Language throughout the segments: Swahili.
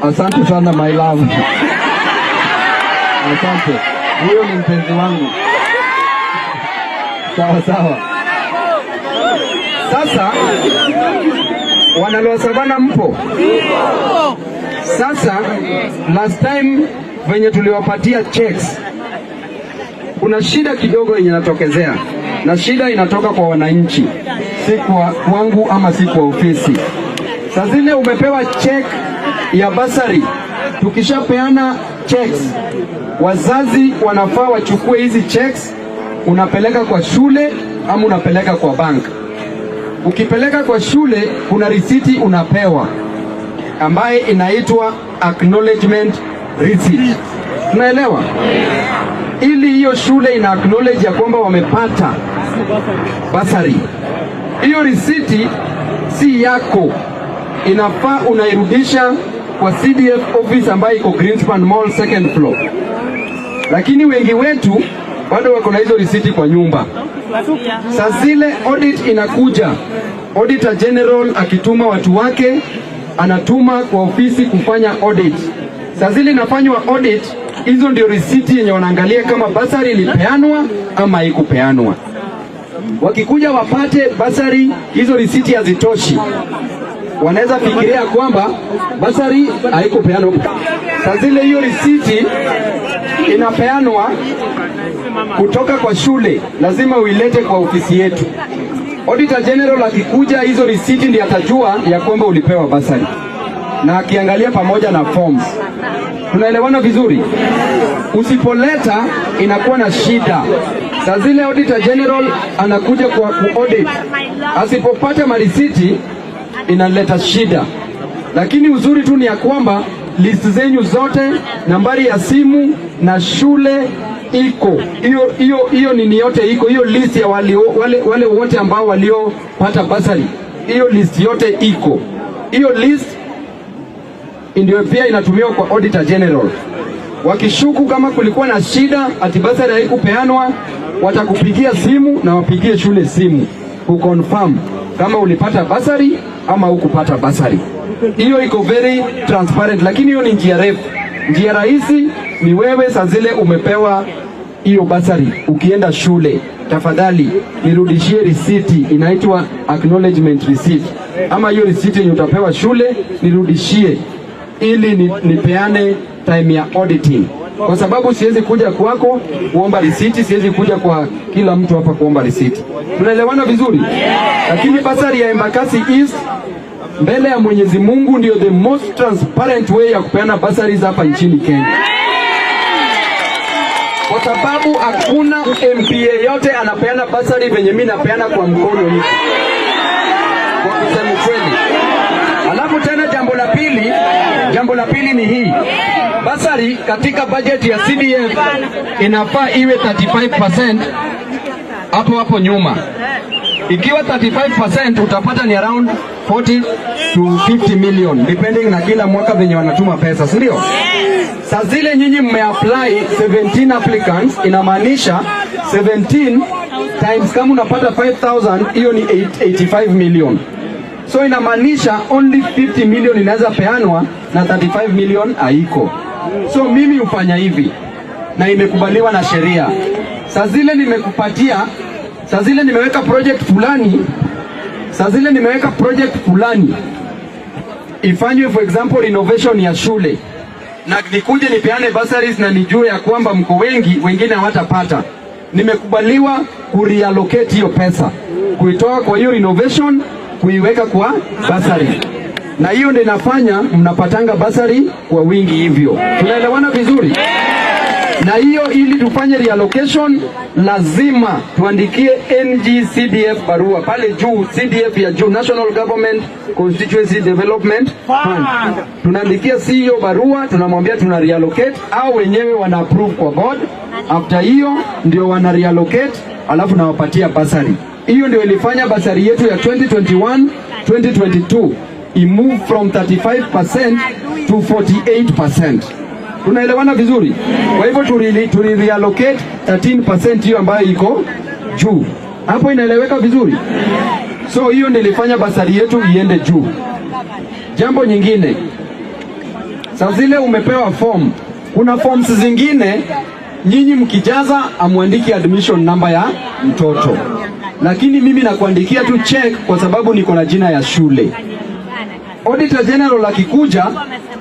Asante sana my love. Asante. Huyo ni mpenzi wangu. Sawa sawa. Sasa wanaloa Savana mpo? Sasa last time venye tuliwapatia checks, kuna shida kidogo yenye inatokezea, na shida inatoka kwa wananchi, si kwa kwangu ama si kwa ofisi. Sasa zile umepewa check ya basari, tukishapeana checks, wazazi wanafaa wachukue hizi checks, unapeleka kwa shule ama unapeleka kwa bank. Ukipeleka kwa shule kuna risiti unapewa ambaye inaitwa acknowledgement receipt. Unaelewa? Ili hiyo shule ina acknowledge ya kwamba wamepata basari. Hiyo risiti si yako, inafaa unairudisha kwa CDF office ambayo iko Greenspan Mall second floor. Lakini wengi wetu bado wako na hizo risiti kwa nyumba. Sasa zile audit inakuja, Auditor General akituma watu wake, anatuma kwa ofisi kufanya audit. Sasa zile inafanywa audit, hizo ndio risiti yenye wanaangalia kama basari ilipeanwa ama haikupeanwa. Wakikuja wapate basari hizo risiti hazitoshi, wanaweza fikiria kwamba basari haikupeanwa. Sasa zile hiyo risiti inapeanwa kutoka kwa shule, lazima uilete kwa ofisi yetu. Auditor General akikuja, hizo risiti ndiye atajua ya kwamba ulipewa basari, na akiangalia pamoja na forms. Tunaelewana vizuri? Usipoleta inakuwa na shida. Sasa zile Auditor General anakuja kwa audit, asipopata marisiti inaleta shida. Lakini uzuri tu ni ya kwamba list zenyu zote, nambari ya simu na shule iko. Hiyo nini yote iko, hiyo list ya wale wote ambao waliopata basari. Hiyo list yote iko. Hiyo list ndio pia inatumiwa kwa Auditor General. Wakishuku kama kulikuwa na shida ati basari haikupeanwa, watakupigia simu na wapigie shule simu kuconfirm kama ulipata basari ama hukupata basari. Hiyo iko very transparent, lakini hiyo ni njia refu. Njia rahisi ni wewe saa zile umepewa hiyo basari, ukienda shule, tafadhali nirudishie risiti inaitwa acknowledgement receipt, ama hiyo risiti yenye utapewa shule nirudishie, ili nipeane time ya auditing. Kwa sababu siwezi kuja kwako kuomba risiti, siwezi kuja kwa kila mtu hapa kuomba risiti. Tunaelewana vizuri? Lakini basari ya Embakasi East mbele ya Mwenyezi Mungu ndio the most transparent way ya kupeana basaries hapa nchini Kenya. Kwa sababu hakuna MPA yote anapeana basari venye mimi napeana kwa mkono hivi. Kwa kusema kweli. Alafu tena jambo la pili ni hii. Basari katika budget ya CDF inafaa iwe 35% hapo nyuma. Ikiwa 35% utapata ni around 40 to 50 million depending na kila mwaka venye wanatuma pesa, si ndio? Sasa zile nyinyi mmeapply 17 applicants, inamaanisha 17 times kama unapata 5,000, hiyo ni 85 million. So inamaanisha only 50 million inaweza peanwa na 35 million haiko. So mimi hufanya hivi na imekubaliwa na sheria. Sasa zile nimekupatia, sasa zile nimeweka project fulani ifanywe, for example renovation ya shule, na nikuje nipeane bursaries na nijue ya kwamba mko wengi, wengine hawatapata, nimekubaliwa kureallocate hiyo pesa, kuitoa kwa hiyo renovation kuiweka kwa bursary, na hiyo ndio inafanya mnapatanga bursary kwa wingi hivyo. Tunaelewana vizuri? Na hiyo ili tufanye reallocation lazima tuandikie NGCDF barua pale juu, CDF ya juu, National Government Constituency Development Fund. Tunaandikia CEO barua, tunamwambia tuna reallocate, au wenyewe wana approve kwa board. After hiyo ndio wana reallocate, alafu nawapatia basari. Hiyo ndio ilifanya basari yetu ya 2021-2022 imove from 35% to 48%. Tunaelewana vizuri? Kwa hivyo tuli reallocate 13% hiyo ambayo iko juu. Hapo inaeleweka vizuri? So hiyo nilifanya basari yetu iende juu. Jambo nyingine, Sasa zile umepewa form, kuna forms zingine nyinyi mkijaza amwandiki admission number ya mtoto, lakini mimi nakuandikia tu check kwa sababu niko na jina ya shule. Auditor General akikuja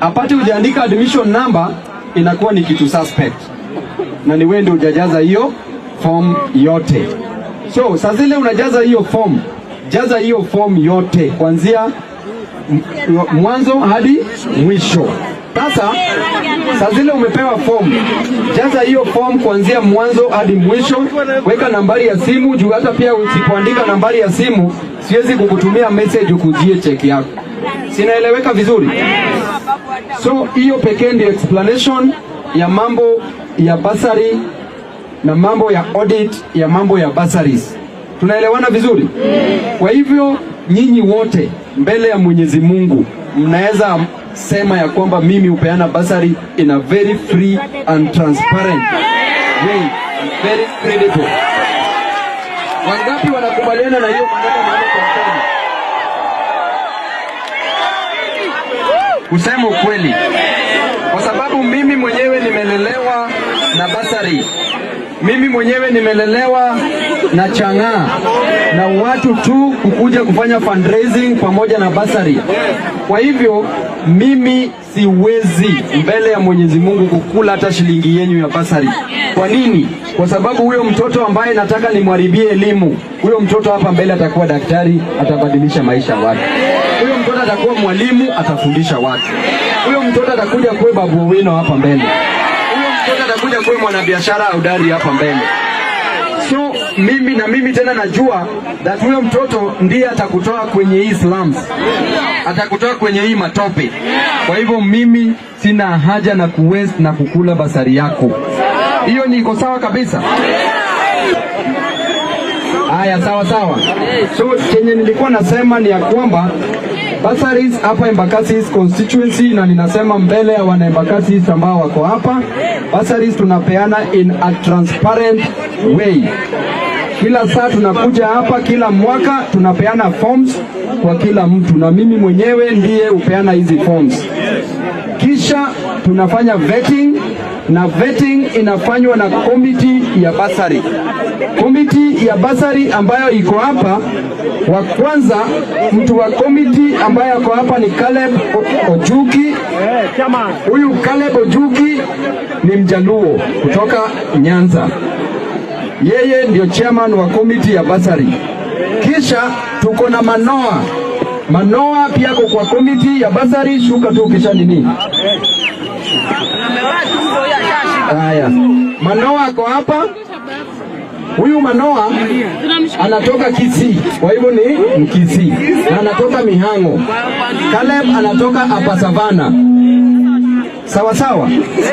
apate hujaandika admission number, inakuwa ni kitu suspect, na ni wewe ndio hujajaza hiyo form yote. So sasa zile unajaza hiyo form, jaza hiyo form yote kuanzia mwanzo hadi mwisho. Sasa zile umepewa form, jaza hiyo form kuanzia mwanzo hadi mwisho. Weka nambari ya simu juu, hata pia usipoandika nambari ya simu siwezi kukutumia message ukujie check yako. Sinaeleweka vizuri? So hiyo pekee ndio explanation ya mambo ya bursary na mambo ya audit ya mambo ya bursaries. Tunaelewana vizuri? Kwa hivyo nyinyi wote mbele ya Mwenyezi Mungu mnaweza sema ya kwamba mimi upeana bursary in a very free and transparent way, very credible. Wangapi wanakubaliana na hiyo maneno kwa kweli? Kusema ukweli, kwa sababu mimi mwenyewe nimelelewa na bursary. Mimi mwenyewe nimelelewa na chang'aa na watu tu kukuja kufanya fundraising pamoja na bursary. Kwa hivyo mimi siwezi mbele ya Mwenyezi Mungu kukula hata shilingi yenu ya bursary. Kwa nini? Kwa sababu huyo mtoto ambaye nataka nimharibie elimu, huyo mtoto hapa mbele atakuwa daktari, atabadilisha maisha ya watu. Huyo mtoto atakuwa mwalimu, atafundisha watu. Huyo mtoto atakuja kuwa Babu Owino hapa mbele. Mtoto atakuja kuwa mwanabiashara hodari hapa mbele. So mimi tena najua that huyo mtoto ndiye atakutoa kwenye hii slums, atakutoa kwenye hii matope. Kwa hivyo mimi sina haja na kuwaste na kukula basari yako. Hiyo niko sawa kabisa. Haya, sawa. So chenye nilikuwa nasema ni ya kwamba bursaries hapa Embakasi constituency, na ninasema mbele ya wana Embakasi ambao wako hapa, bursaries tunapeana in a transparent way. Kila saa tunakuja hapa, kila mwaka tunapeana forms kwa kila mtu, na mimi mwenyewe ndiye upeana hizi forms. Kisha tunafanya vetting, na vetting inafanywa na committee ya bursary. Committee ya bursary ambayo iko hapa, wa kwanza mtu wa committee ambaye ako hapa ni Caleb Ojuki. Huyu Caleb Ojuki ni Mjaluo kutoka Nyanza. Yeye ndio chairman wa committee ya bursary. Kisha tuko na Manoa pia kwa committee ya bursary. Shuka tu kisha nini. Haya, Manoa ako hapa. Huyu Manoa anatoka Kisii, kwa hivyo ni Mkisii, na anatoka Mihango. Caleb anatoka hapa Savana. Sawa.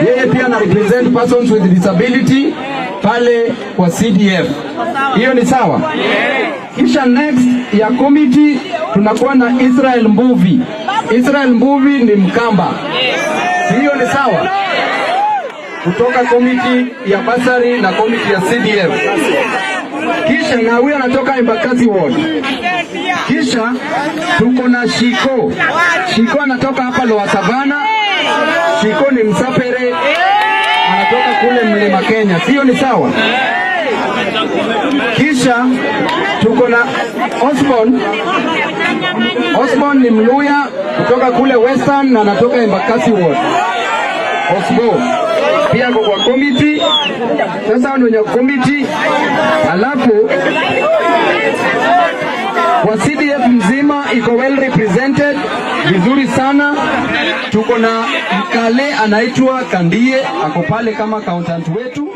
Yeye pia ana represent persons with disability pale kwa CDF. Hiyo ni sawa. Kisha next ya committee tunakuwa na Israel Mbuvi. Israel Mbuvi ni Mkamba. Hiyo ni sawa. Kutoka committee ya bursary na committee ya CDF. Kisha na huyu anatoka Embakasi ward. Kisha tuko na Shiko anatoka hapa Lower Savana. Shiko ni Msapere, anatoka kule Mlima Kenya. Hiyo ni sawa. Kisha tuko na Osborn ni Mluya kutoka kule Western na anatoka Embakasi ward. Osborn pia kwa committee. Sasa ndio committee. Alafu kwa CDF mzima iko well represented vizuri sana. Tuko na Mkale anaitwa Kandie, ako pale kama accountant wetu.